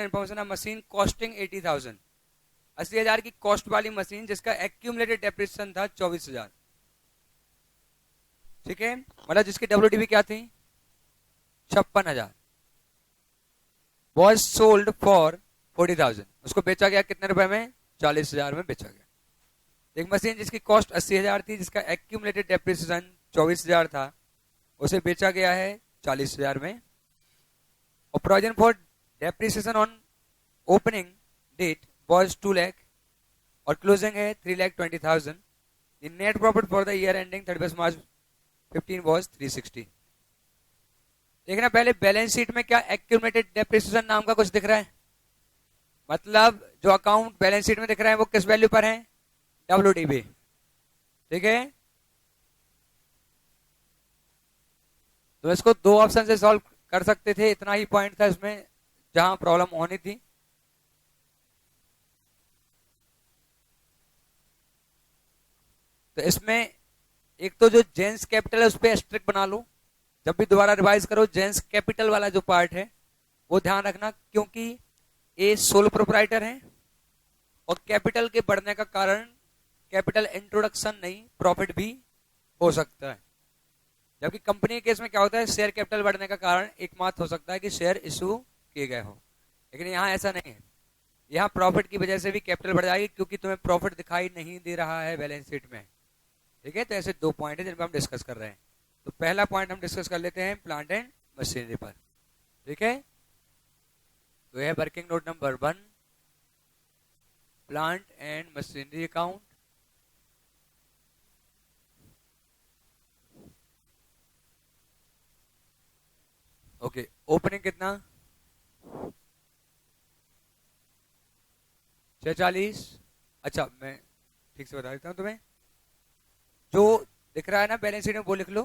Information machine costing 80,000, 80,000 की cost वाली machine जिसका एक्यूमुलेटेड डेप्रिसिएशन था 24,000। ठीक है, मतलब जिसकी डब्ल्यूडीवी क्या थी 56,000, वॉज सोल्ड फॉर 40,000, उसको बेचा गया कितने रुपए में 40,000 में बेचा गया। एक मशीन जिसकी कॉस्ट 80,000 थी, जिसका एक्यूमुलेटेड डेप्रिसिएशन 24,000 था, उसे बेचा गया है 40,000 में। और provision for depreciation on opening date was 2 lakh और क्लोजिंग है 3,20,000। The net profit for the year ending 31 March 15 was 360। देखना पहले बैलेंस शीट में क्या एक्यूमुलेटेड डेप्रिसिएशन नाम का कुछ दिख रहा है, मतलब जो अकाउंट बैलेंस शीट में दिख रहा है वो किस वैल्यू पर है डब्ल्यूडीवी। ठीक है, तो इसको दो ऑप्शन से सॉल्व कर सकते थे, इतना ही पॉइंट था इसमें जहां प्रॉब्लम होनी थी। तो इसमें एक तो जो जेंस कैपिटल है उस पर एस्ट्रिक बना लो, जब भी दोबारा रिवाइज करो जेंस कैपिटल वाला जो पार्ट है वो ध्यान रखना, क्योंकि ए सोल प्रोप्राइटर है और कैपिटल के बढ़ने का कारण कैपिटल इंट्रोडक्शन नहीं प्रॉफिट भी हो सकता है। जबकि कंपनी के केस में क्या होता है, शेयर कैपिटल बढ़ने का कारण एकमात्र हो सकता है कि शेयर इशू किए गए हो, लेकिन यहाँ ऐसा नहीं है। यहाँ प्रॉफिट की वजह से भी कैपिटल बढ़ जाएगी क्योंकि तुम्हें प्रॉफिट दिखाई नहीं दे रहा है बैलेंस शीट में। ठीक है, तो ऐसे दो पॉइंट है जिन पर हम डिस्कस कर रहे हैं। तो पहला पॉइंट हम डिस्कस कर लेते हैं प्लांट एंड मशीनरी पर। ठीक है, तो यह working note number 1, plant and machinery account. Okay, opening कितना 46। अच्छा, मैं ठीक से बता देता हूं तुम्हें, जो दिख रहा है ना बैलेंस शीट में वो लिख लो,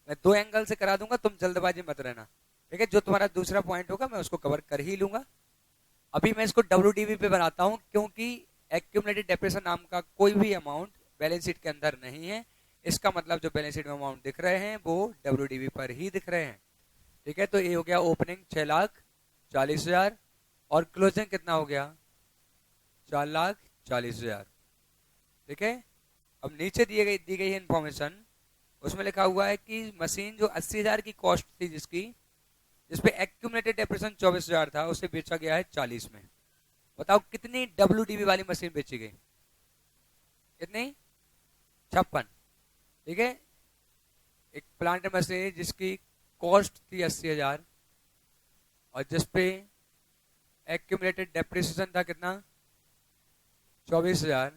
मैं 2 एंगल से करा दूंगा, तुम जल्दबाजी मत रहना। ठीक है, जो तुम्हारा दूसरा पॉइंट होगा मैं उसको कवर कर ही लूंगा। अभी मैं इसको डब्ल्यूडीवी पे बनाता हूं क्योंकि एक्यूमुलेटेड डेप्रिसिएशन नाम का कोई भी अमाउंट बैलेंस शीट के अंदर नहीं है। इसका मतलब जो बैलेंस शीट में अमाउंट दिख रहे हैं वो डब्ल्यूडीवी पर ही दिख रहे हैं। ठीक है, तो ये हो गया ओपनिंग 6,40,000 और क्लोजिंग कितना हो गया 4,40,000। ठीक है, अब नीचे दी गई है इंफॉर्मेशन, उसमें लिखा हुआ है कि मशीन जो 80,000 की कॉस्ट थी जिसपे एक्यूमुलेटेड डेप्रिसिएशन 24,000 था, उसे बेचा गया है 40 में। बताओ कितनी डब्ल्यूडीवी वाली मशीन बेची गई, कितनी 56। ठीक है, एक प्लांट मशीन जिसकी कॉस्ट थी 80,000 और जिसपे एक्यूमुलेटेड डेप्रिसिएशन था कितना 24,000,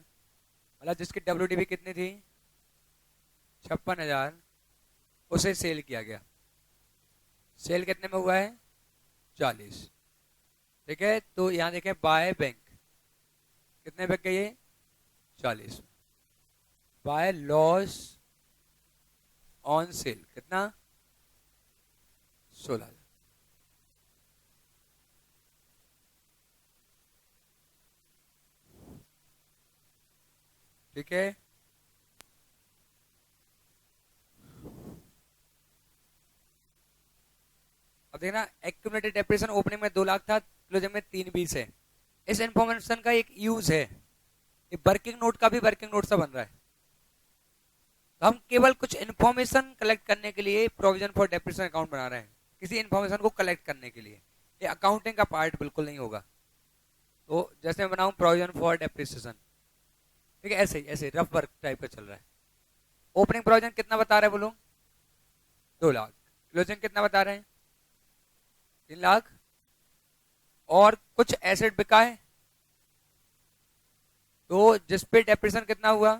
मतलब जिसकी डब्ल्यूडीवी कितनी थी 56,000, उसे सेल किया गया। सेल कितने में हुआ है 40। ठीक है, तो यहां देखें बाय बैंक कितने बिक गई है 40। बाय लॉस ऑन सेल कितना 16,000। ठीक है, अब देखना एक्यूमुलेटेड डेप्रिसिएशन ओपनिंग में 2 लाख था, क्लोजिंग में 320 है। इस इंफॉर्मेशन का एक यूज है, ये वर्किंग नोट का भी वर्किंग नोट सा बन रहा है। तो हम केवल कुछ इंफॉर्मेशन कलेक्ट करने के लिए प्रोविजन फॉर डेप्रिसिएशन अकाउंट बना रहे हैं, किसी इंफॉर्मेशन को कलेक्ट करने के लिए। ये अकाउंटिंग का पार्ट बिल्कुल नहीं होगा। तो जैसे मैं बनाऊं प्रोविजन फॉर डेप्रिसिएशन, ठीक है, ऐसे रफ वर्क टाइप का चल रहा है। ओपनिंग प्रोविजन कितना बता रहे हैं बोलो 2 लाख, क्लोजिंग कितना बता रहे हैं 3 लाख, और कुछ एसेट बिका है तो जिसपे डेप्रिसिएशन कितना हुआ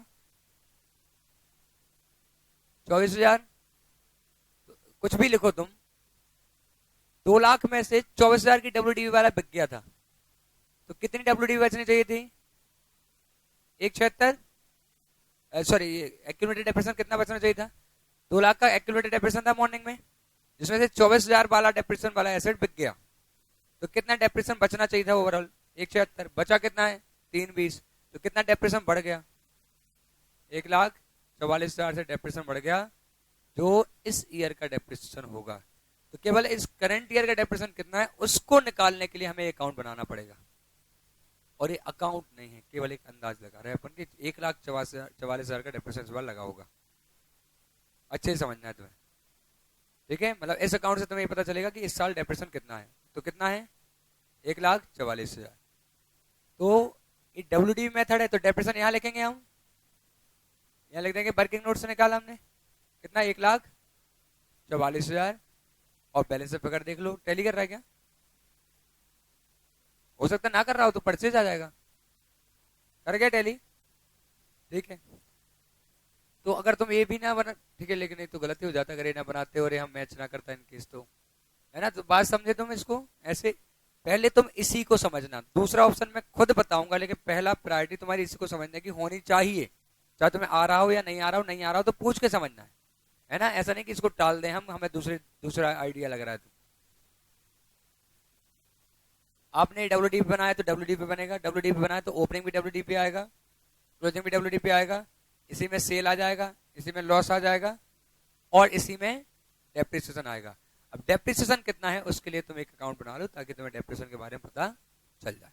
24,000। कुछ भी लिखो तुम, 2 लाख में से 24,000 की डब्ल्यूडीवी वाला बिक गया था, तो कितनी डब्ल्यूडीवी बचनी चाहिए थी 176। सॉरी, एक्यूमुलेटेड डेप्रिसिएशन कितना बचना चाहिए था 2 लाख का एक्यूमुलेटेड डेप्रिसिएशन था मॉर्निंग में, जिसमें से 24,000 वाला डेप्रिसिएशन वाला एसेट बिक गया, तो कितना डेप्रिसिएशन बचना चाहिए था ओवरऑल 176। बचा कितना है 320, तो कितना डेप्रिसिएशन बढ़ गया 1,44,000 से डेप्रिसिएशन बढ़ गया, जो इस ईयर का डेप्रिसिएशन होगा। तो केवल इस करंट ईयर का डेप्रिसिएशन कितना है उसको निकालने के लिए हमें अकाउंट बनाना पड़ेगा। और ये अकाउंट नहीं है, केवल एक अंदाज लगा रहे हैं अपन कि 1,44,000 का डेप्रिसिएशन इस बार लगा होगा। अच्छे से समझना है तुम्हें, ठीक है। मतलब इस अकाउंट से तुम्हें ये पता चलेगा कि इस साल डेप्रिसिएशन कितना है। तो कितना है? 1,44,000। तो ये WDV मेथड है, तो डेप्रिसिएशन यहाँ लिखेंगे हम, यहाँ लिख देंगे वर्किंग नोट से निकाला हमने कितना, 1,44,000। और बैलेंस फिगर देख लो, टैली कर रहा है क्या? हो सकता है ना कर रहा हो तो परचेज आ जाएगा। कर गया टैली? ठीक है। तो अगर तुम ये भी ना बना, ठीक है, लेकिन नहीं तो गलती हो जाता अगर ये ना बनाते और ये हम मैच ना करता इन केस, तो है ना। तो बात समझे तुम इसको ऐसे। पहले तुम इसी को समझना, दूसरा ऑप्शन मैं खुद बताऊंगा, लेकिन पहला प्रायोरिटी तुम्हारी इसी को समझने की होनी चाहिए। चाहे तुम्हें आ रहा हो या नहीं आ रहा हो, नहीं आ रहा हो तो पूछ के समझना है ना। ऐसा नहीं कि इसको टाल दें हम, हमें दूसरा आइडिया लग रहा है। तो आपने WDP बनाया तो WDP बनेगा, WDP बनाया तो ओपनिंग भी WDP आएगा, क्लोजिंग भी WDP आएगा, इसी में सेल आ जाएगा, इसी में लॉस आ जाएगा, और इसी में डेप्रिसिएशन आएगा। अब डेप्रिसिएशन कितना है उसके लिए तुम एक अकाउंट बना लो ताकि तुम्हें डेप्रिसिएशन के बारे में पता चल जाए।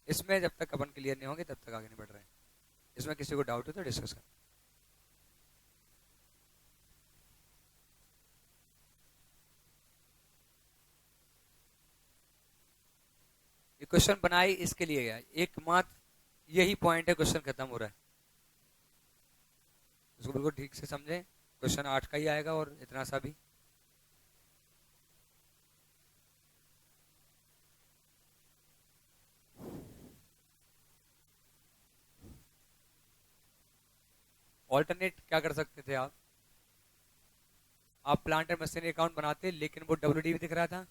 इसमें जब तक अपन क्लियर नहीं होंगे तब तक आगे नहीं बढ़ रहे हैं। इसमें किसी को डाउट हो तो डिस्कस कर। ये क्वेश्चन बनाई इसके लिए गया, एकमात्र यही पॉइंट है, क्वेश्चन खत्म हो रहा है। इसको बिल्कुल ठीक से समझे, क्वेश्चन 8 का ही आएगा और इतना सा भी। ऑल्टरनेट क्या कर सकते थे आप प्लांट एंड मशीनरी अकाउंट बनाते लेकिन वो WDV दिख रहा था,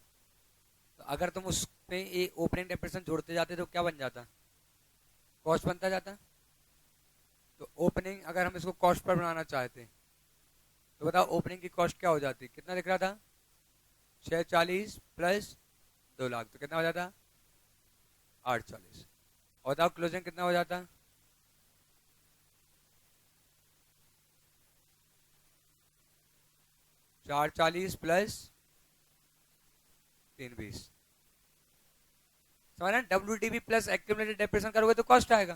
तो अगर तुम उसमें ये ओपनिंग डेप्रिसिएशन जोड़ते जाते तो क्या बन जाता? कॉस्ट बनता जाता। तो ओपनिंग अगर हम इसको कॉस्ट पर बनाना चाहते तो बताओ ओपनिंग की कॉस्ट क्या हो जाती? कितना दिख रहा था? 640 प्लस 2 लाख, तो कितना हो जाता? 840। और बताओ क्लोजिंग कितना हो जाता? 440 प्लस 320। समझ रहे? WDV प्लस एक्यूमुलेटेड डेप्रिसिएशन करोगे तो कॉस्ट आएगा,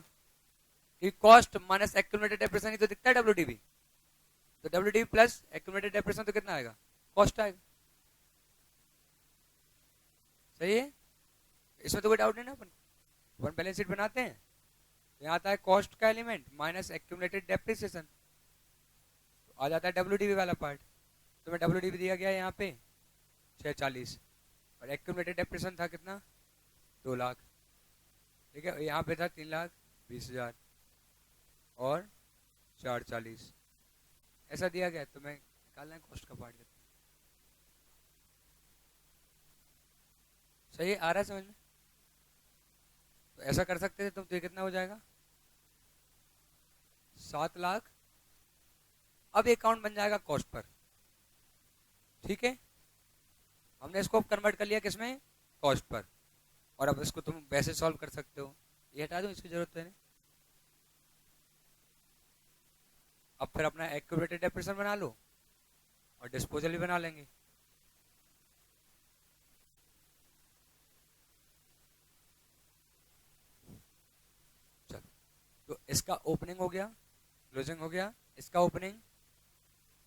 कि कॉस्ट माइनस एक्यूमुलेटेड डेप्रिसिएशन ही तो दिखता है WDV। तो WDV प्लस एक्यूमुलेटेड डेप्रिसिएशन तो कितना आएगा? कॉस्ट आएगा। सही है, इसमें तो कोई डाउट नहीं ना। अपन बैलेंस शीट बनाते हैं, यहाँ आता है कॉस्ट का एलिमेंट माइनस एक्यूमुलेटेड डेप्रिसिएशन, तो आ जाता है WDV वाला पार्ट। तो मैं WDV दिया गया यहाँ पे 640 और एक्यूमुलेटेड डेप्रिसिएशन था कितना? 2 लाख। ठीक है, यहाँ पे था 3,20,000 और 440 ऐसा दिया गया। तो मैं निकालना है कॉस्ट का पार्ट कितना। सही है, आ रहा है समझ में? तो ऐसा कर सकते थे तुम, तो ये कितना हो जाएगा? 7 लाख। अब अकाउंट बन जाएगा कॉस्ट पर। ठीक है, हमने इसको कन्वर्ट कर लिया किसमें? Cost per. और अब इसको तुम वैसे सॉल्व कर सकते हो, ये हटा दो, इसकी जरूरत है नहीं। अब फिर अपना एक्यूमुलेटेड डेप्रिसिएशन बना लो और डिस्पोजल भी बना लेंगे। चलो, तो इसका ओपनिंग हो गया, क्लोजिंग हो गया, इसका ओपनिंग।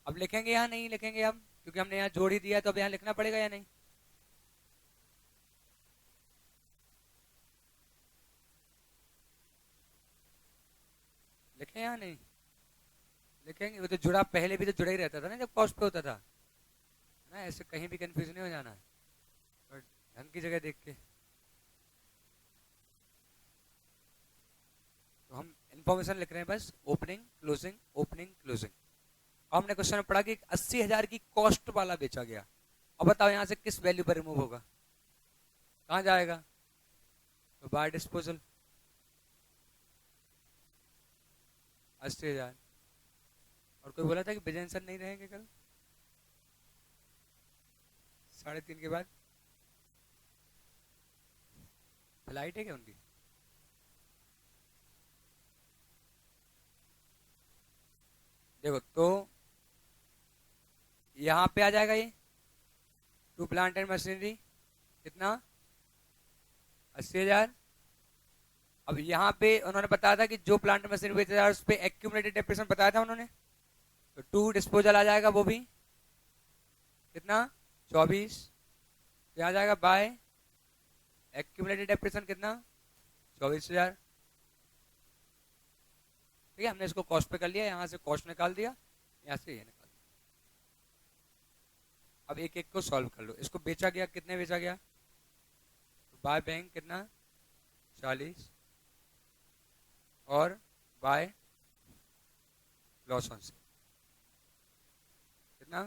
अब लिखेंगे यहाँ? नहीं लिखेंगे अब, क्योंकि हमने यहाँ जोड़ ही दिया, तो अब यहाँ लिखना पड़ेगा या नहीं? लिखें यहाँ? नहीं लिखेंगे। वो तो जुड़ा, पहले भी तो जुड़ा ही रहता था ना जब कॉस्ट पे होता था ना। ऐसे कहीं भी कंफ्यूज नहीं हो जाना है, और ढंग की जगह देख के। तो हम इंफॉर्मेशन लिख रहे हैं बस, ओपनिंग क्लोजिंग ओपनिंग क्लोजिंग। हमने क्वेश्चन में पढ़ा कि 80,000 की कॉस्ट वाला बेचा गया। अब बताओ यहाँ से किस वैल्यू पर रिमूव होगा? कहाँ जाएगा? तो बाय डिस्पोजल 80,000। और कोई बोला था कि बिजनेस सर नहीं रहेंगे कल 3:30 के बाद? फ्लाइट है क्या उनकी? देखो, तो यहां पे आ जाएगा ये टू प्लांट एंड मशीनरी कितना 80,000। अब यहाँ पे उन्होंने बताया था कि जो प्लांट मशीनरी बेचा जा उस पर एक्यूमुलेटेड डेप्रिसिएशन बताया था उन्होंने, तो टू डिस्पोजल आ जाएगा वो भी कितना 24, यहाँ जाएगा बाय एक्यूमुलेटेड डेप्रिसिएशन कितना 24,000। ठीक है, हमने इसको कॉस्ट पे कर लिया, यहाँ से कॉस्ट निकाल दिया, यहाँ से ये निकाल दिया। अब एक एक को सॉल्व कर लो। इसको बेचा गया, कितने बेचा गया, तो बाय बैंक कितना 40 और बाय लॉस ऑन सेल कितना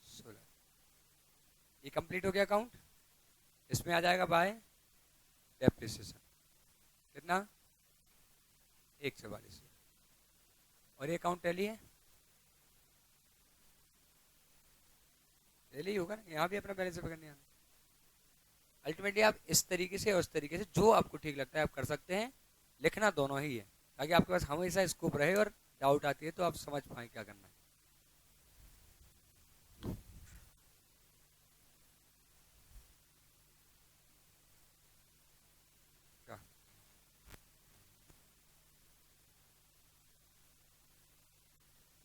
16। ये कंप्लीट हो गया अकाउंट। इसमें आ जाएगा बाय डेप्रिसिएशन कितना 144 और ये अकाउंट टैली है, टैली होगा ना, यहाँ भी अपना बैलेंस पकड़ने आना। अल्टीमेटली आप इस तरीके से और उस तरीके से जो आपको ठीक लगता है आप कर सकते हैं, लिखना दोनों ही है ताकि आपके पास हमेशा स्कोप रहे और डाउट आती है तो आप समझ पाए क्या करना है।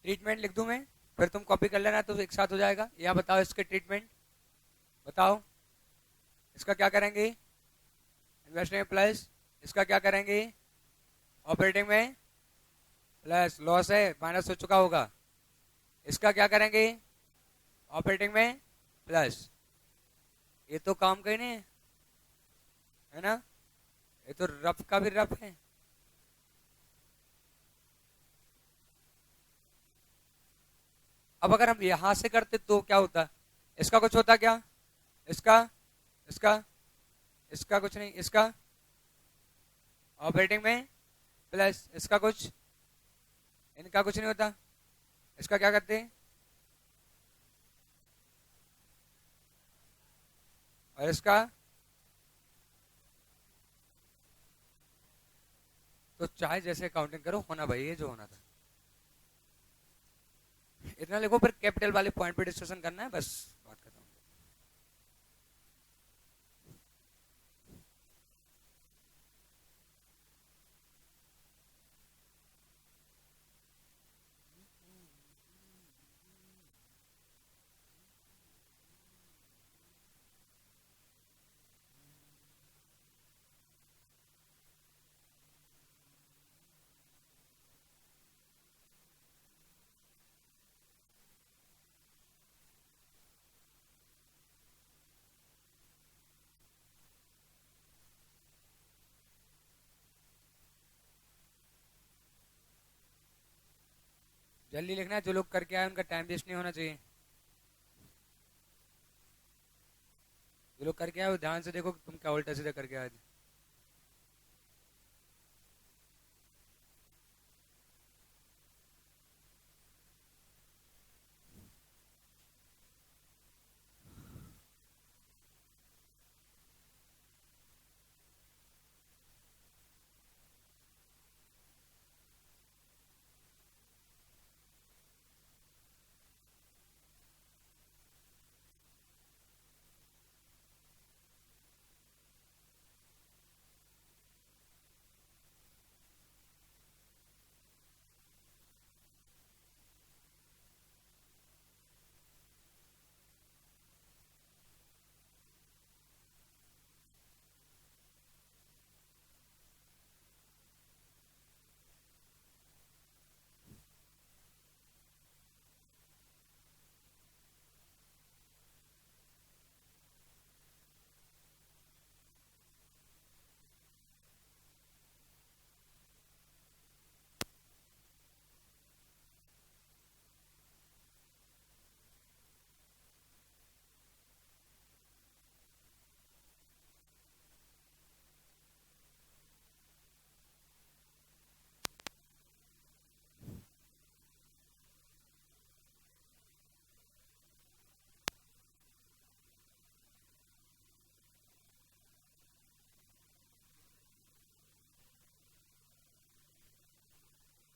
ट्रीटमेंट लिख दूं मैं, फिर तुम कॉपी कर लेना तो एक साथ हो जाएगा। यहाँ बताओ इसके ट्रीटमेंट बताओ, इसका क्या करेंगे इन्वेस्टमेंट प्लस, इसका क्या करेंगे ऑपरेटिंग में प्लस, लॉस है माइनस हो चुका होगा, इसका क्या करेंगे ऑपरेटिंग में प्लस। ये तो काम कहीं नहीं है ना, ये तो रफ का भी रफ है। अब अगर हम यहां से करते तो क्या होता, इसका कुछ होता क्या, इसका इसका इसका कुछ नहीं, इसका ऑपरेटिंग में प्लस, इसका कुछ, इनका कुछ नहीं होता, इसका क्या करते हैं और इसका, तो चाहे जैसे अकाउंटिंग करो होना भाई ये जो होना था। इतना लिखो, फिर कैपिटल वाले पॉइंट पे डिस्कशन करना है, बस बात खत्म। जल्दी लिखना है, जो लोग करके आए उनका टाइम वेस्ट नहीं होना चाहिए। जो लोग करके आए वो ध्यान से देखो कि तुम क्या उल्टा सीधा करके आए थे।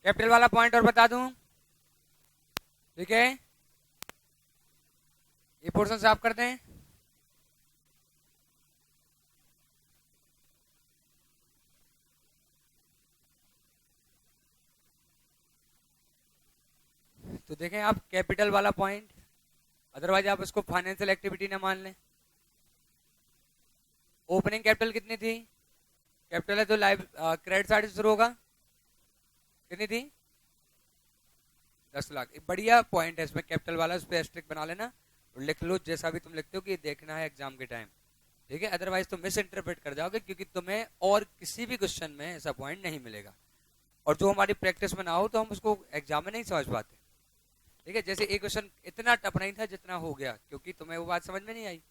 कैपिटल वाला पॉइंट और बता दूं, ठीक है। ये पोर्शन साफ करते हैं। तो देखें आप कैपिटल वाला पॉइंट, अदरवाइज आप उसको फाइनेंशियल एक्टिविटी ना मान लें। ओपनिंग कैपिटल कितनी थी? कैपिटल है तो लाइव क्रेडिट साइड से शुरू होगा, कितनी थी? 10 लाख। एक बढ़िया पॉइंट है इसमें कैपिटल वाला, उस पर एस्ट्रिक बना लेना और लिख लो जैसा भी तुम लिखते हो कि देखना है एग्जाम के टाइम, ठीक है? अदरवाइज तुम मिस इंटरप्रेट कर जाओगे, क्योंकि तुम्हें और किसी भी क्वेश्चन में ऐसा पॉइंट नहीं मिलेगा, और जो हमारी प्रैक्टिस में ना हो तो हम उसको एग्जाम में नहीं समझ पाते, ठीक है? जैसे एक क्वेश्चन इतना टफ नहीं था जितना हो गया, क्योंकि तुम्हें वो बात समझ में नहीं आई,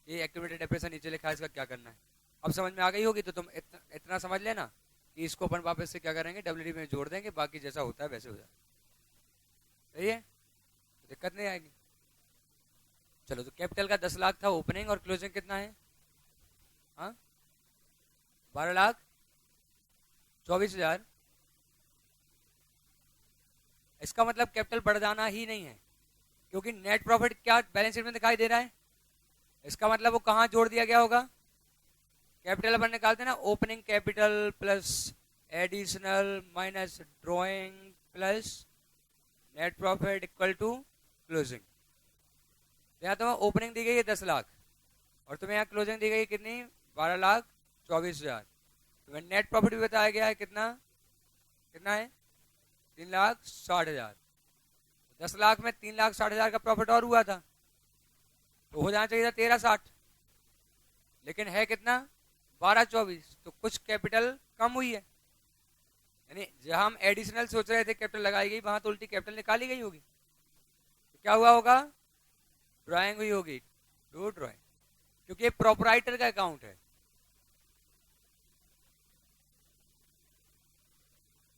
ये एक्यूमुलेटेड डेप्रेशन नीचे लिखा है, इसका क्या करना है। अब समझ में आ गई होगी तो तुम इतना समझ लेना कि इसको अपन वापस से क्या करेंगे, डब्ल्यूडी में जोड़ देंगे, बाकी जैसा होता है वैसे हो जाए, सही है? तो दिक्कत नहीं आएगी। चलो, तो कैपिटल का 10 लाख था ओपनिंग, और क्लोजिंग कितना है? हाँ, 12,24,000। इसका मतलब कैपिटल बढ़ जाना ही नहीं है, क्योंकि नेट प्रॉफिट क्या बैलेंस शीट में दिखाई दे रहा है, इसका मतलब वो कहां जोड़ दिया गया होगा? कैपिटल अपन निकालते हैं ना, opening capital plus additional minus drawing plus net profit equal to closing. यहाँ तुम्हें ओपनिंग दी गई है 10 लाख, और तुम्हें यहाँ क्लोजिंग दी गई है कितनी? 12,24,000। तुम्हें नेट प्रॉफिट भी बताया गया है कितना, कितना है? 3,60,000। 10 लाख में 3,60,000 का प्रॉफिट और हुआ था, तो हो जाना चाहिए था 13,60, लेकिन है कितना? 12,24। तो कुछ कैपिटल कम हुई है, यानी जहां हम एडिशनल सोच रहे थे कैपिटल लगाई गई, वहां तो उल्टी कैपिटल निकाली गई होगी। तो क्या हुआ होगा? ड्राइंग हुई होगी, डू ड्राइंग, क्योंकि ये प्रोपराइटर का अकाउंट है,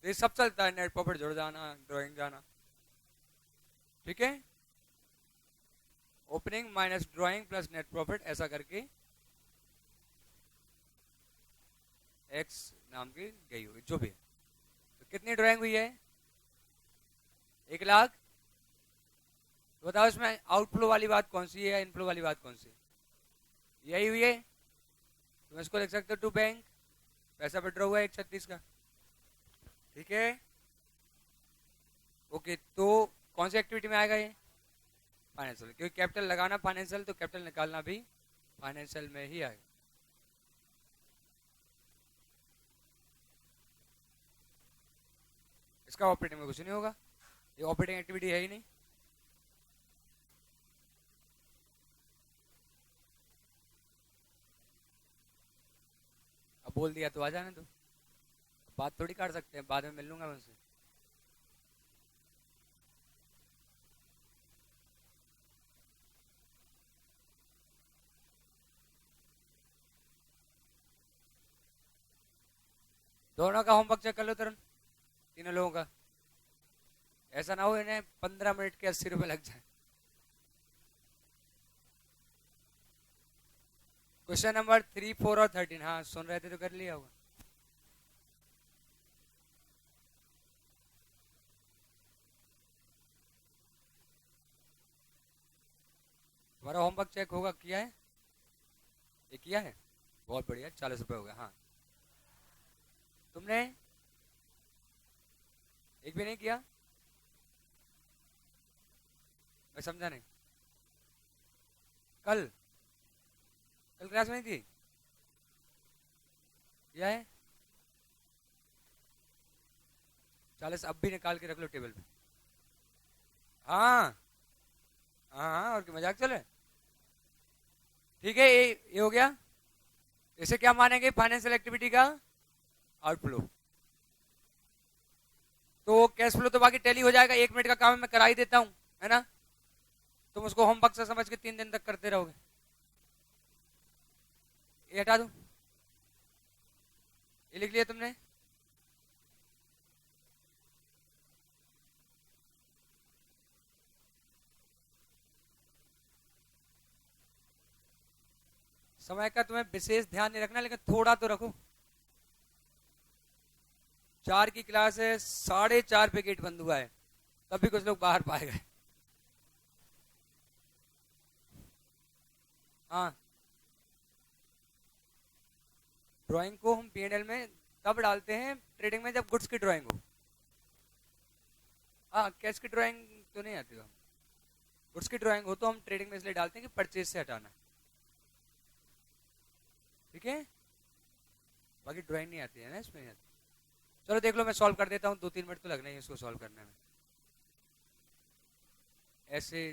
तो ये सब चलता है, नेट प्रॉफिट जुड़ जाना, ड्राइंग जाना, ठीक है? Opening minus drawing plus net profit, ऐसा करके एक्स नाम की गई होगी जो भी है। तो कितनी ड्राइंग हुई है? 1 लाख। तो बताओ इसमें आउटफ्लो वाली बात कौन सी है या इनफ्लो वाली बात कौन सी है? यही हुई है। तुम इसको लिख सकते हो टू बैंक, पैसा विड्रॉ हुआ है 136 का, ठीक है? ओके, तो कौन सी एक्टिविटी में आएगा ये? फाइनेंशियल, क्योंकि कैपिटल लगाना फाइनेंशियल, तो कैपिटल निकालना भी फाइनेंशियल में ही आएगा। इसका ऑपरेटिंग में कुछ नहीं होगा, ये ऑपरेटिंग एक्टिविटी है ही नहीं। अब बोल दिया तो आ जाने दो, बात थोड़ी काट सकते हैं, बाद में मिल लूंगा मैं उनसे। दोनों का होमवर्क चेक कर लो तुरंत, तीनों लोगों का, ऐसा ना हो इन्हें 15 मिनट के 80 रुपए लग जाए। क्वेश्चन नंबर 3, 4 और 13, हाँ सुन रहे थे तो कर लिया होगा। तुम्हारा होमवर्क चेक होगा, किया है? ये किया है, बहुत बढ़िया, 40 रुपए हो गए। हाँ, तुमने एक भी नहीं किया? मैं समझा नहीं। कल कल क्लास में नहीं थी? किया है? 40 अब भी निकाल के रख लो टेबल पे। हाँ हाँ हाँ, और क्या मजाक चल रहा है? ठीक है, ये हो गया। इसे क्या मानेंगे? फाइनेंशियल एक्टिविटी का आउटफ्लो। तो कैश फ्लो तो बाकी टैली हो जाएगा, 1 मिनट का काम है, मैं करा ही देता हूं, है ना? तुम उसको होमवर्क से समझ के 3 दिन तक करते रहोगे। ये हटा दो, ये लिख लिया तुमने? समय का तुम्हें विशेष ध्यान नहीं रखना, लेकिन थोड़ा तो रखो। 4 की क्लास है, 4:30 पे गेट बंद हुआ है, तब भी कुछ लोग बाहर पाए गए। हाँ, ड्राइंग को हम P&L में तब डालते हैं ट्रेडिंग में जब गुड्स की ड्राइंग हो। हाँ, कैश की ड्राइंग तो नहीं आती। हम गुड्स की ड्राइंग हो तो हम ट्रेडिंग में इसलिए डालते हैं कि परचेज से हटाना। ठीक है, बाकी ड्राइंग नहीं आती है ना, इसमें नहीं आती। चलो देख लो, मैं सॉल्व कर देता हूँ, 2-3 मिनट तो लगने ही इसको सॉल्व करने में। ऐसे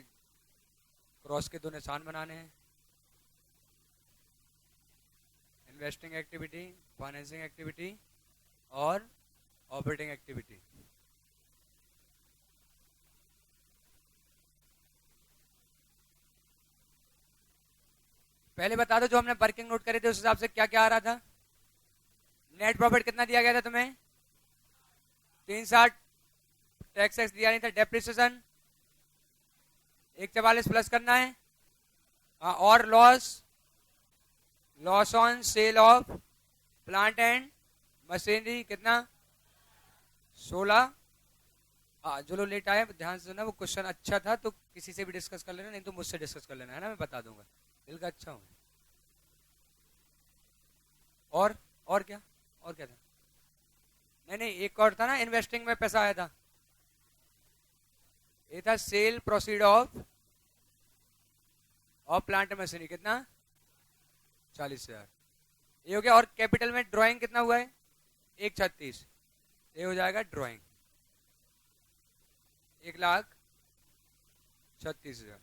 क्रॉस के दो निशान बनाने हैं। इन्वेस्टिंग एक्टिविटी, फाइनेंसिंग एक्टिविटी और ऑपरेटिंग एक्टिविटी। पहले बता दो जो हमने वर्किंग नोट करे थे उस हिसाब से क्या क्या आ रहा था। नेट प्रॉफिट कितना दिया गया था तुम्हें? 360। टैक्स एक्स दिया नहीं था। डेप्रिसिएशन 144 प्लस करना है। हाँ, और loss, loss on sale of plant and machinery कितना? 16। जो लोग लेट आए ध्यान से सुनना, वो क्वेश्चन अच्छा था तो किसी से भी डिस्कस कर लेना, नहीं तो मुझसे डिस्कस कर लेना, है ना, मैं बता दूंगा। दिल का अच्छा हूँ। और क्या, और क्या था? नहीं नहीं, एक और था ना, इन्वेस्टिंग में पैसा आया था। ये था cell proceed of plant machinery कितना? 40,000। ये हो गया। और कैपिटल में ड्राइंग कितना हुआ है? 136। ये हो जाएगा ड्राइंग 1,36,000।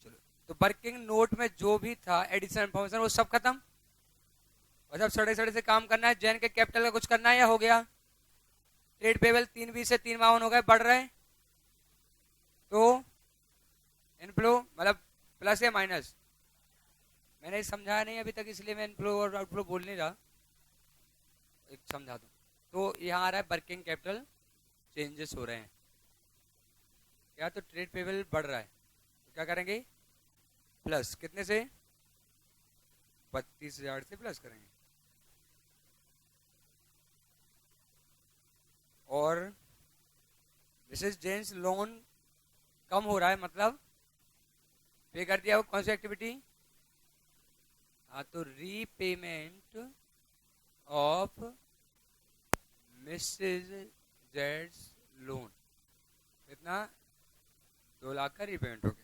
चलो, तो वर्किंग नोट में जो भी था एडिशन इन्फॉर्मेशन वो सब खत्म। और सब सड़े सड़े से काम करना है। जैन के कैपिटल का कुछ करना है या हो गया? ट्रेड पेबल 320 से 352 हो गए, बढ़ रहे। तो इनफ्लो मतलब प्लस या माइनस? मैंने समझाया नहीं अभी तक, इसलिए मैं इनफ्लो और आउटफ्लो बोल नहीं रहा, एक समझा दूं। तो यहाँ आ रहा है वर्किंग कैपिटल चेंजेस हो रहे हैं। या तो ट्रेड पेबल बढ़ रहा है तो क्या करेंगे? प्लस कितने से? 32,000 से प्लस करेंगे। और मिसेस जेन्स लोन कम हो रहा है, मतलब पे कर दिया। वो कौन सी एक्टिविटी? हाँ, तो repayment of Mrs Jades loan कितना? 2 लाख का रीपेमेंट हो गया।